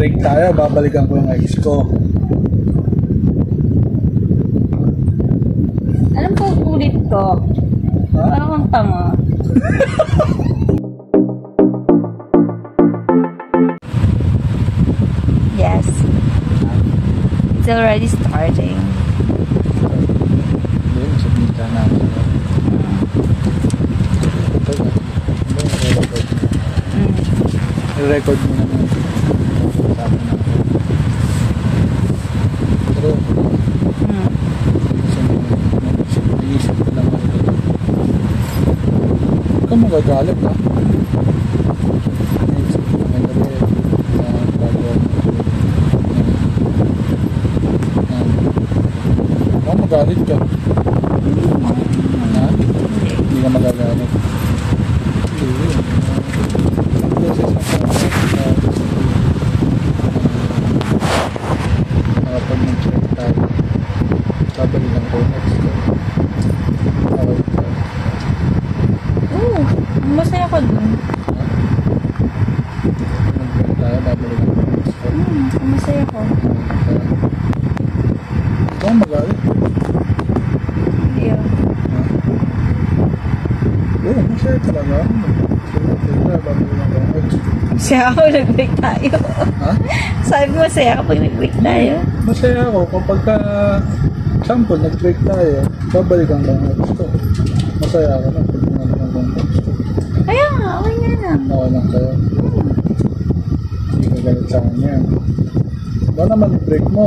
nag-break tayo, babalikan ko yung ex ko. Alam ko, ulit ko. Ha? Parang kang tanga. Yes. It's already starting. Hindi, sabihin ka namin. I-record mo naman. Sabi na. Pero, inisip ko lang ako. Huwag ka magagalit, ha? Inisip ko lang ako. Huwag magalit ka. Ha? Hindi ka magagalit. Hindi. Ang process na pag nag-check tayo, babalikan ko next ko. Okay. Oo, masaya ko dun. Nag-check tayo, babalikan ko next ko. Masaya ko. Ikaw magalit. Hindi ah. Oo, masaya talaga. Nag-check tayo, babalikan ko next ko. Masaya ako, nag-break tayo. Ha? Sabi mo, masaya kapag nag-break tayo. Masaya ako kapag sample, nag-break tayo, babalikan ko next ko. Masaya ako na pag binalikan ko next ko. Kaya nga, okay nga na. Okay lang kayo. Hindi ka galit sa kanya. Ba naman break mo?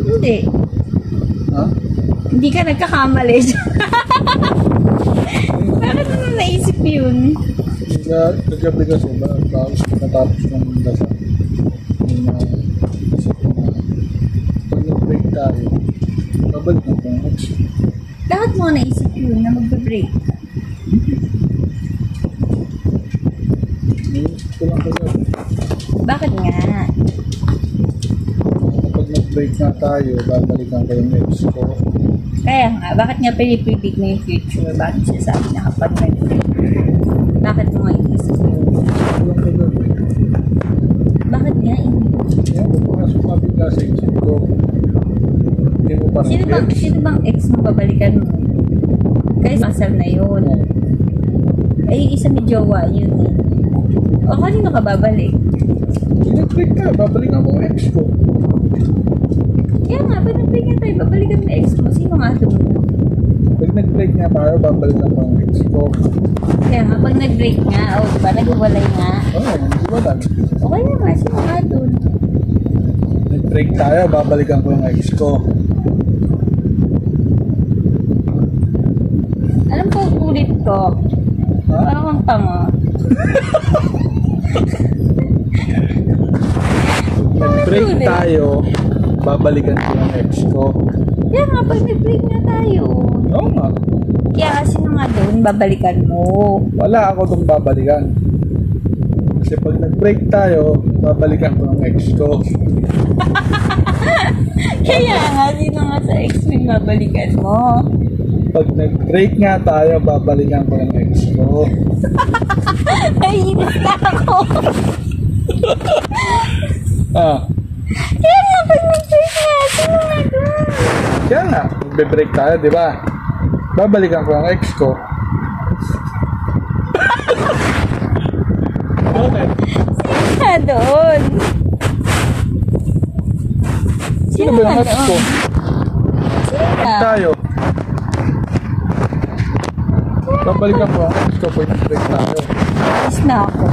Hindi. Ha? Hindi ka nagkakamali. Bakit mo naisip yun? Hindi ka nagkabi kasi ba? Tapos natapos ng dasa. Hindi na isip ko na pag nag-break tayo, babalikan ko next. Bakit mo naisip yun na magbe-break? Naisip ko lang kayo. Bakit nga? Kapag nag-break na tayo, babalikan ko yung ex ko. Kaya nga, bakit nga pinipredict mo yung future? Bakit siya sabi na kapag nag-break? Bakit mo nga inisip yun? Walang kayo. Bakit nga? Yan, kung pumasok ka bigla sa isip ko, hindi mo parang Sino bang ex mo babalikan mo? Guys, masal na yun. Ay, isa ni jowa, yun eh. O, kanino ka babalik? Nag-break ka, babalikan ko yung ex ko. Kaya nga, pag nag-break nga tayo, babalikan mo ex mo. Sino nga doon? Pag nag-break nga tayo, babalikan ko yung ex ko. Kaya nga, pag nag-break nga, o diba, nag-uwalay nga. Oo, hindi ba lang? Okay na nga, sino nga doon? Nag-break tayo, babalikan ko yung ex ko. Alam ko, ulit ko. Ha? Parang kang tanga. Nag-break tayo, babalikan ko yung ex ko. Kaya nga, pag nag-break nga tayo. Oo nga. Kaya sino nga doon, babalikan mo. Wala ako itong babalikan. Kasi pag nag-break tayo, babalikan ko yung ex ko. Kaya nga, sino nga sa ex mo yung babalikan mo? Pag nag-break nga tayo, babalikan ko yung ex ko. Naiinis na ako. Ah, Kaya nga, pag nag-break nga, sino nga doon? kaya nga, magbe-break tayo, di ba? Babalikan ko yung ex ko. Okay. Sino nga doon? Sino ba yung ex ko? Sino nga? Tayo. Babalikan ko yung ex ko pag nag-break tayo. Naiinis na ako.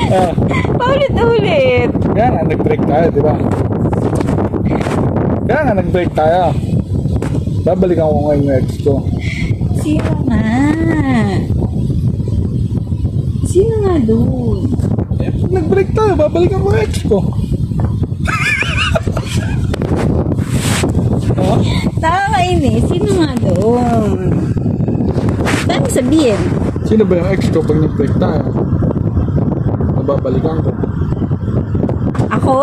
Ah, Paulit-ulit. kaya nga, nag-break tayo, di ba? Kaya nga, nag-break tayo. Babalikan ko ngayon yung ex ko. Sino nga? Sino nga doon? Eh, pag nag-break tayo, babalikan ko yung ex ko. Oh? Nakakainis. Sino nga doon? Dami sabihin. Sino ba yung ex ko pag nag-break tayo? Nababalikan ko. Ako?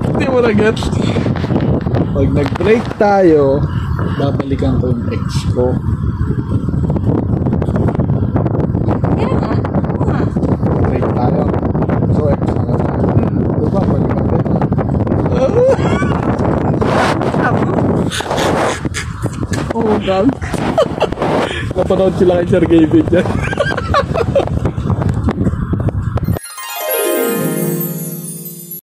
Hindi mo na gets. Pag nag-break tayo, babalikan ko yung ex ko. Bob. Napanood sila kay Sir David dyan.